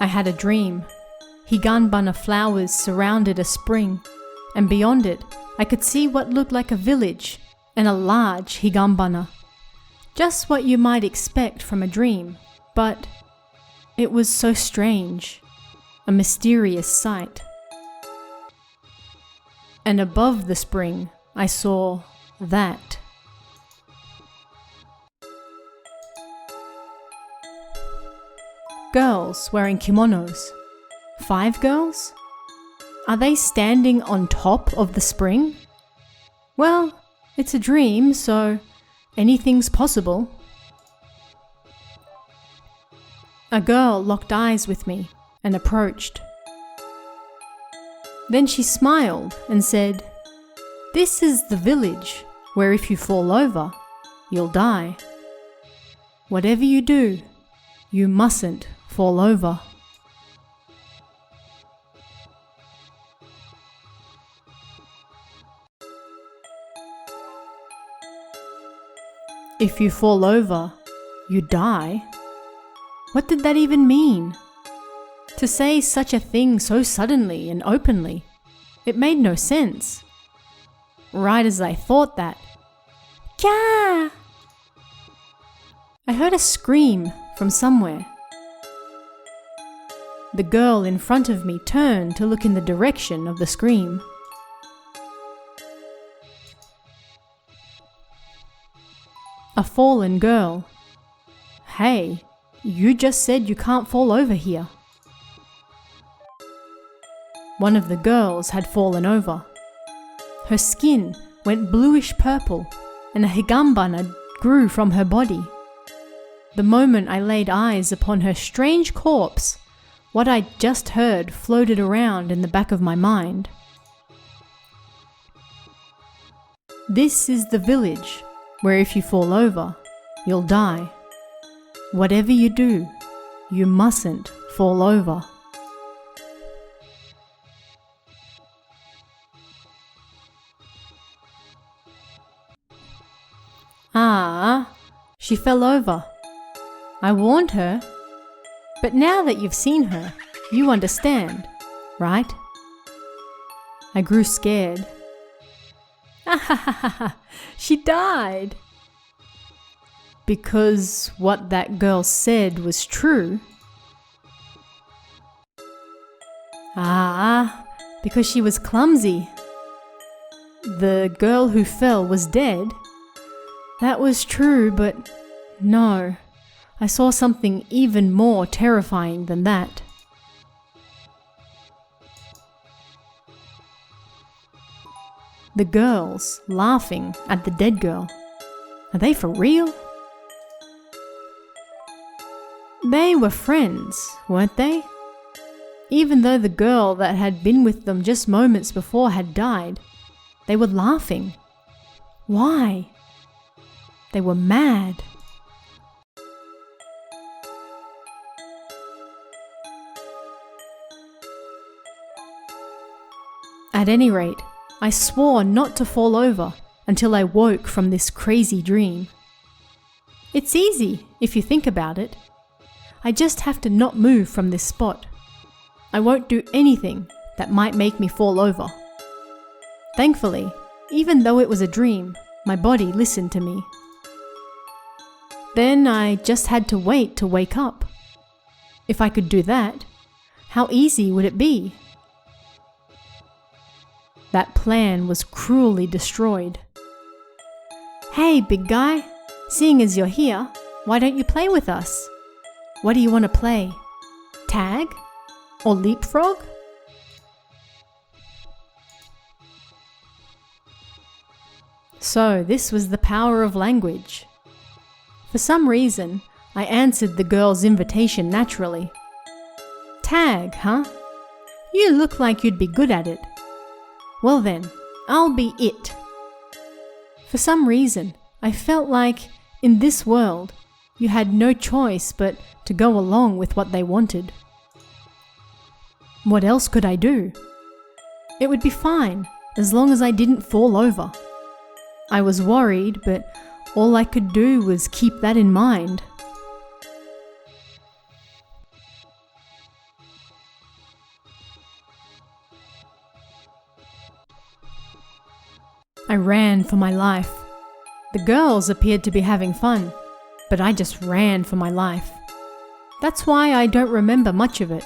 I had a dream. Higanbana flowers surrounded a spring, and beyond it, I could see what looked like a village and a large higanbana. Just what you might expect from a dream, but it was so strange, a mysterious sight. And above the spring, I saw that. Girls wearing kimonos. 5 girls? Are they standing on top of the spring? Well, it's a dream, so anything's possible. A girl locked eyes with me and approached. Then she smiled and said, "This is the village where if you fall over, you'll die. Whatever you do, you mustn't fall over." If you fall over, you die? What did that even mean? To say such a thing so suddenly and openly, it made no sense. Right as I thought that, Kya! I heard a scream from somewhere. The girl in front of me turned to look in the direction of the scream. A fallen girl. Hey, you just said you can't fall over here. One of the girls had fallen over. Her skin went bluish purple and a higanbana grew from her body. The moment I laid eyes upon her strange corpse, what I'd just heard floated around in the back of my mind. This is the village where if you fall over, you'll die. Whatever you do, you mustn't fall over. Ah, she fell over. I warned her. But now that you've seen her, you understand, right? I grew scared. She died. Because what that girl said was true. Ah, because she was clumsy. The girl who fell was dead. That was true, but no, I saw something even more terrifying than that. The girls laughing at the dead girl. Are they for real? They were friends, weren't they? Even though the girl that had been with them just moments before had died, they were laughing. Why? They were mad. At any rate, I swore not to fall over until I woke from this crazy dream. It's easy if you think about it. I just have to not move from this spot. I won't do anything that might make me fall over. Thankfully, even though it was a dream, my body listened to me. Then I just had to wait to wake up. If I could do that, how easy would it be? That plan was cruelly destroyed. Hey, big guy, seeing as you're here, why don't you play with us? What do you want to play? Tag? Or leapfrog? So this was the power of language. For some reason, I answered the girl's invitation naturally. Tag, huh? You look like you'd be good at it. Well then, I'll be it. For some reason, I felt like, in this world, you had no choice but to go along with what they wanted. What else could I do? It would be fine, as long as I didn't fall over. I was worried, but all I could do was keep that in mind. I ran for my life. The girls appeared to be having fun, but I just ran for my life. That's why I don't remember much of it.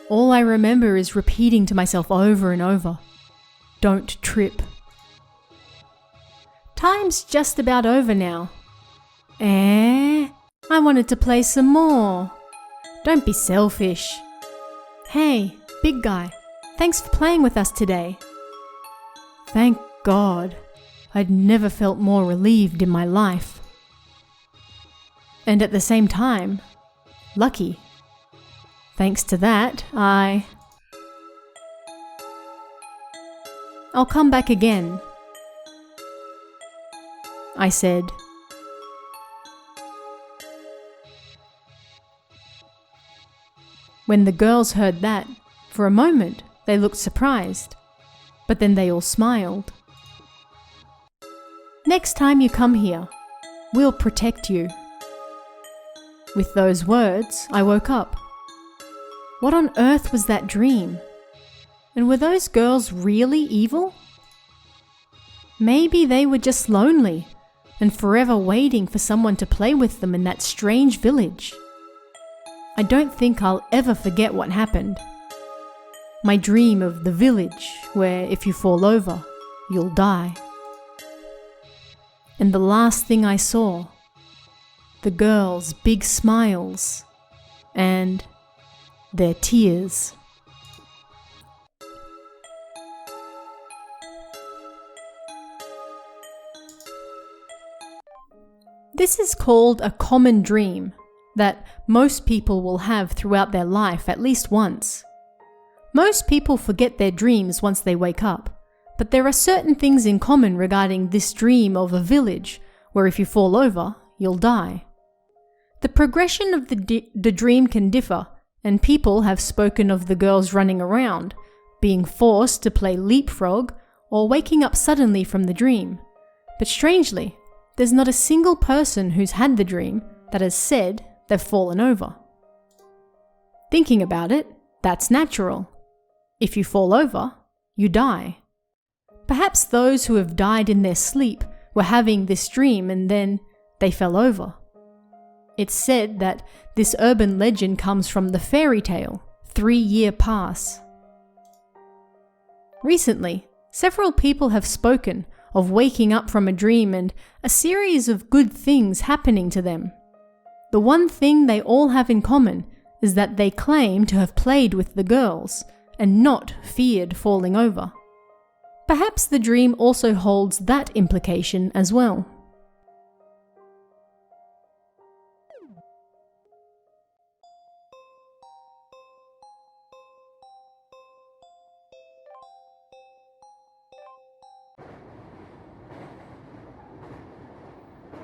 All I remember is repeating to myself over and over, "Don't trip." Time's just about over now. I wanted to play some more. Don't be selfish. Hey, big guy, thanks for playing with us today. Thank God, I'd never felt more relieved in my life. And at the same time, lucky. Thanks to that, I'll come back again, I said. When the girls heard that, for a moment they looked surprised, but then they all smiled. Next time you come here, we'll protect you. With those words, I woke up. What on earth was that dream? And were those girls really evil? Maybe they were just lonely and forever waiting for someone to play with them in that strange village. I don't think I'll ever forget what happened. My dream of the village where if you fall over, you'll die. And the last thing I saw, the girls' big smiles and their tears. This is called a common dream that most people will have throughout their life at least once. Most people forget their dreams once they wake up, but there are certain things in common regarding this dream of a village where if you fall over, you'll die. The progression of the dream can differ, and people have spoken of the girls running around, being forced to play leapfrog, or waking up suddenly from the dream. But strangely, there's not a single person who's had the dream that has said they've fallen over. Thinking about it, that's natural. If you fall over, you die. Perhaps those who have died in their sleep were having this dream and then they fell over. It's said that this urban legend comes from the fairy tale, 3 Year Pass. Recently, several people have spoken of waking up from a dream and a series of good things happening to them. The one thing they all have in common is that they claim to have played with the girls and not feared falling over. Perhaps the dream also holds that implication as well.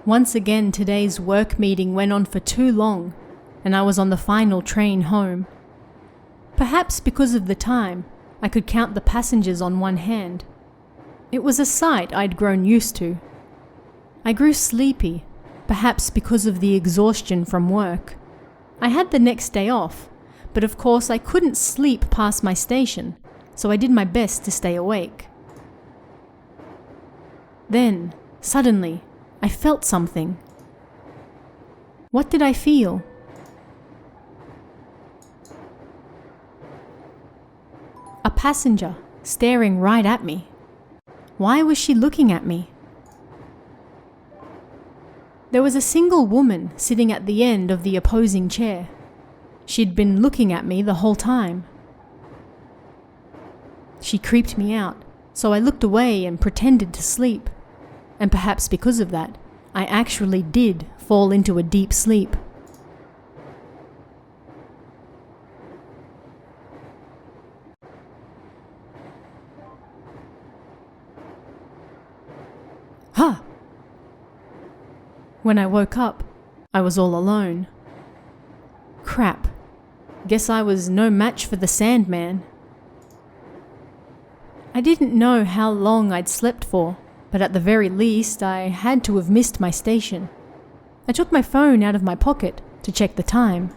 Once again, today's work meeting went on for too long, and I was on the final train home. Perhaps because of the time, I could count the passengers on one hand. It was a sight I'd grown used to. I grew sleepy, perhaps because of the exhaustion from work. I had the next day off, but of course I couldn't sleep past my station, so I did my best to stay awake. Then, suddenly, I felt something. What did I feel? A passenger staring right at me. Why was she looking at me? There was a single woman sitting at the end of the opposing chair. She'd been looking at me the whole time. She creeped me out, so I looked away and pretended to sleep. And perhaps because of that, I actually did fall into a deep sleep. Ha! When I woke up, I was all alone. Crap. Guess I was no match for the Sandman. I didn't know how long I'd slept for, but at the very least, I had to have missed my station. I took my phone out of my pocket to check the time.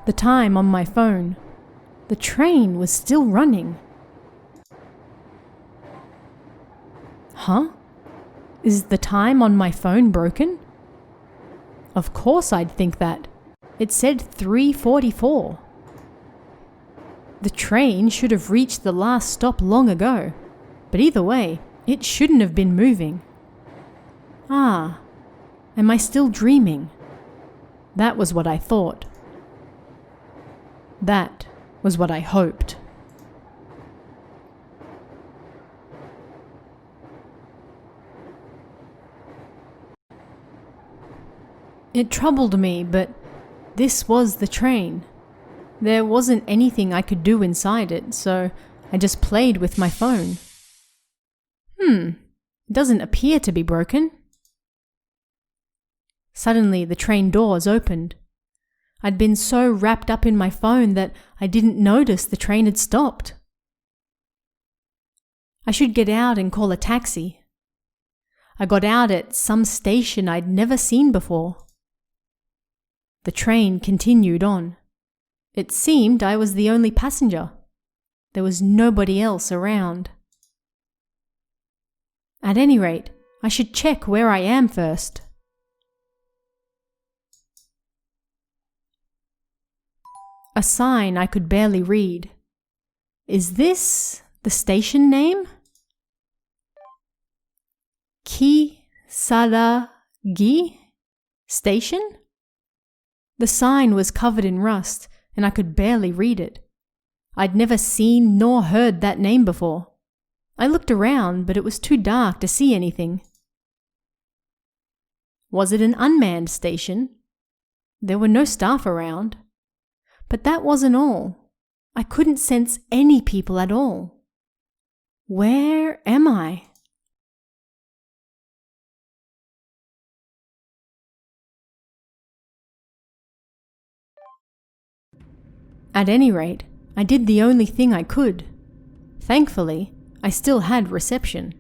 The time on my phone. The The train was still running. Huh? Is the time on my phone broken? Of course I'd think that. It said 3:44. The train should have reached the last stop long ago, but either way, it shouldn't have been moving. Ah, am I still dreaming? That was what I thought. That was what I hoped. It troubled me, but this was the train. There wasn't anything I could do inside it, so I just played with my phone. It doesn't appear to be broken. Suddenly, the train doors opened. I'd been so wrapped up in my phone that I didn't notice the train had stopped. I should get out and call a taxi. I got out at some station I'd never seen before. The train continued on. It seemed I was the only passenger. There was nobody else around. At any rate, I should check where I am first. A sign I could barely read. Is this the station name? Kisaragi Station? The sign was covered in rust, and I could barely read it. I'd never seen nor heard that name before. I looked around, but it was too dark to see anything. Was it an unmanned station? There were no staff around. But that wasn't all. I couldn't sense any people at all. Where am I? At any rate, I did the only thing I could. Thankfully, I still had reception.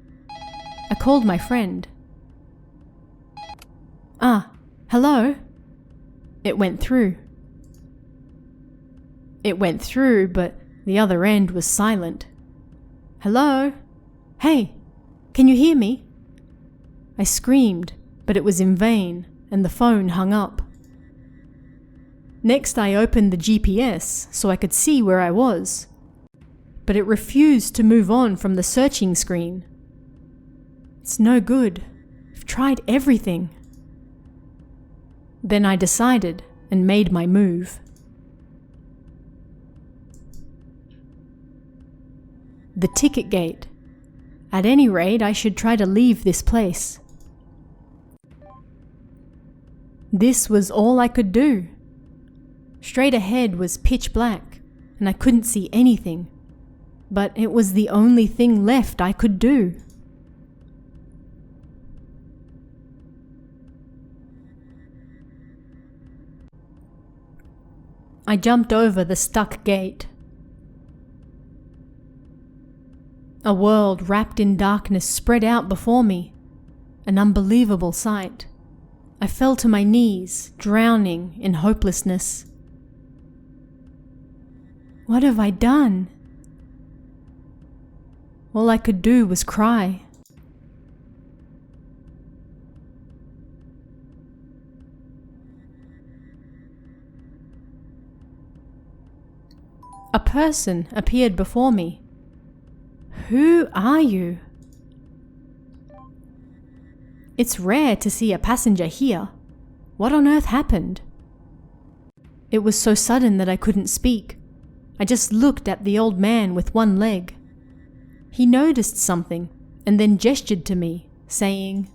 I called my friend. Hello? It went through. But the other end was silent. Hello? Hey, can you hear me? I screamed, but it was in vain, and the phone hung up. Next, I opened the GPS so I could see where I was, but it refused to move on from the searching screen. It's no good. I've tried everything. Then I decided and made my move. The ticket gate. At any rate, I should try to leave this place. This was all I could do. Straight ahead was pitch black, and I couldn't see anything. But it was the only thing left I could do. I jumped over the stuck gate. A world wrapped in darkness spread out before me, an unbelievable sight. I fell to my knees, drowning in hopelessness. What have I done? All I could do was cry. A person appeared before me. Who are you? It's rare to see a passenger here. What on earth happened? It was so sudden that I couldn't speak. I just looked at the old man with one leg. He noticed something and then gestured to me, saying,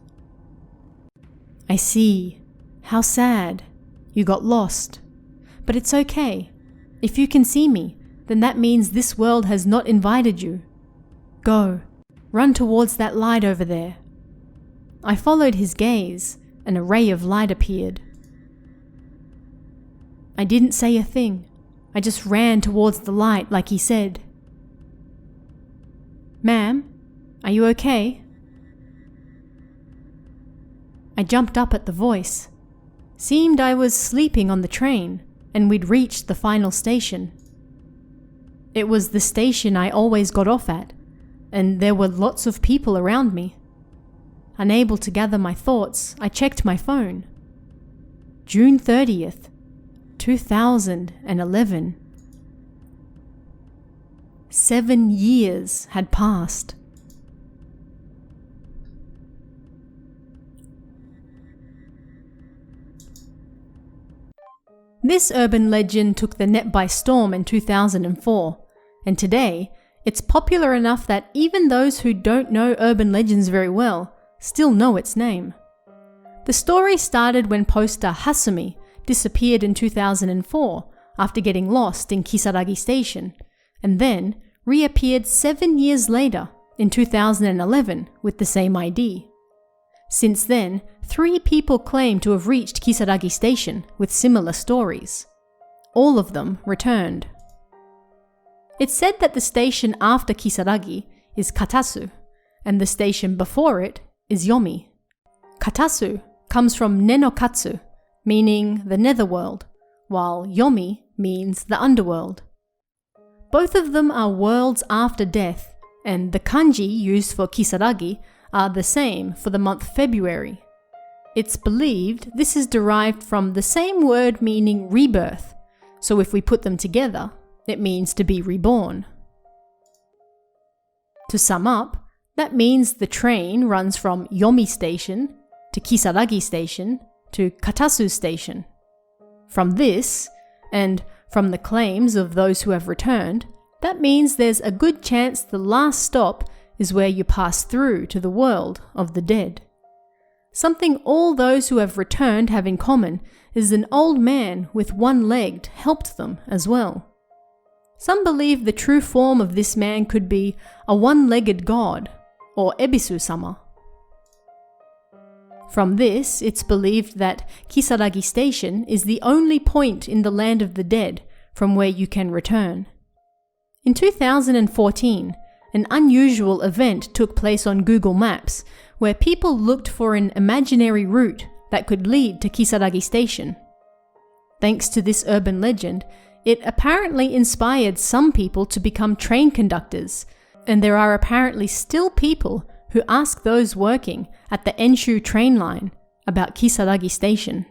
"I see. How sad. You got lost. But it's okay. If you can see me, then that means this world has not invited you. Go. Run towards that light over there." I followed his gaze, and a ray of light appeared. I didn't say a thing. I just ran towards the light like he said. "Ma'am, are you okay?" I jumped up at the voice. Seemed I was sleeping on the train, and we'd reached the final station. It was the station I always got off at, and there were lots of people around me. Unable to gather my thoughts, I checked my phone. June 30th, 2011. 7 years had passed. This urban legend took the net by storm in 2004, and today it's popular enough that even those who don't know urban legends very well still know its name. The story started when poster Hasumi disappeared in 2004 after getting lost in Kisaragi Station, and then reappeared 7 years later in 2011 with the same ID. Since then, 3 people claim to have reached Kisaragi Station with similar stories. All of them returned. It's said that the station after Kisaragi is Katasu, and the station before it is Yomi. Katasu comes from Nenokatsu, meaning the netherworld, while Yomi means the underworld. Both of them are worlds after death, and the kanji used for Kisaragi are the same for the month February. It's believed this is derived from the same word meaning rebirth, so if we put them together, it means to be reborn. To sum up, that means the train runs from Yomi Station to Kisaragi Station to Katasu Station. From this, and from the claims of those who have returned, that means there's a good chance the last stop is where you pass through to the world of the dead. Something all those who have returned have in common is an old man with one leg helped them as well. Some believe the true form of this man could be a one-legged god, or Ebisu-sama. From this, it's believed that Kisaragi Station is the only point in the land of the dead from where you can return. In 2014, an unusual event took place on Google Maps where people looked for an imaginary route that could lead to Kisaragi Station. Thanks to this urban legend, it apparently inspired some people to become train conductors, and there are apparently still people who ask those working at the Enshu train line about Kisaragi Station.